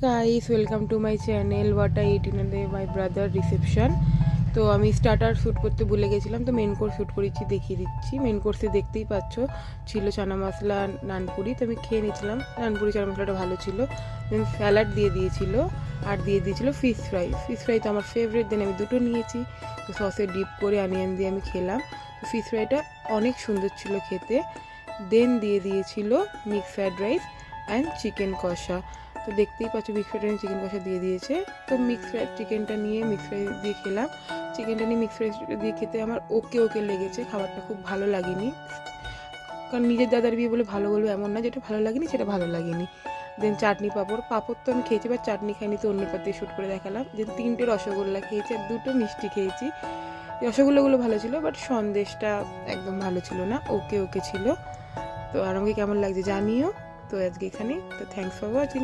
Guys, welcome to my channel what I it in a day my brother reception. তো আমি starter shoot করতে ভুলে গেছিলাম, তো মেন কোর্স শ্যুট করেছি, দেখিয়ে দিচ্ছি। মেন কোর্সে দেখতেই পাচ্ছ ছিল চানা মশলা, নানপুরি। তো আমি খেয়ে নিয়েছিলাম, নানপুরি চানা মশলাটা ভালো ছিল। দেন স্যালাড দিয়ে দিয়েছিল, আর দিয়ে দিয়েছিল ফিশ ফ্রাই। ফিশ ফ্রাই তো আমার ফেভারিট, দেন আমি দুটো নিয়েছি। তো সসে ডিপ করে অনিয়ন দিয়ে আমি খেলাম। তো ফিশ ফ্রাইটা অনেক সুন্দর ছিল খেতে। দেন দিয়ে দিয়েছিল mix fried rice and chicken কষা। তো দেখতেই পাচ্ছ মিক্স ফ্রাইড রাইস চিকেন কষা দিয়ে দিয়েছে। তো মিক্স ফ্রাইড চিকেনটা নিয়ে মিক্স ফ্রাই দিয়ে খেলাম। চিকেনটা নিয়ে মিক্স ফ্রাই দিয়ে খেতে আমার ওকে লেগেছে, খাবারটা খুব ভালো লাগেনি। কারণ নিজের দাদার বিয়ে বলে ভালো বলবো এমন না, যেটা ভালো লাগেনি সেটা ভালো লাগেনি। দেন চাটনি পাঁপড় তো আমি খেয়েছি, বা চাটনি খাইনি, তো অন্য পাতে শ্যুট করে দেখালাম। যে 3টে রসগোল্লা খেয়েছি আর 2টো মিষ্টি খেয়েছি। রসগোল্লাগুলো ভালো ছিল, বাট সন্দেশটা একদম ভালো ছিল না, ওকে ছিল। তো আর আমাকে কেমন লাগছে জানিও। তো আজকে এখানে, তো থ্যাংকস ফর ওয়াচিং।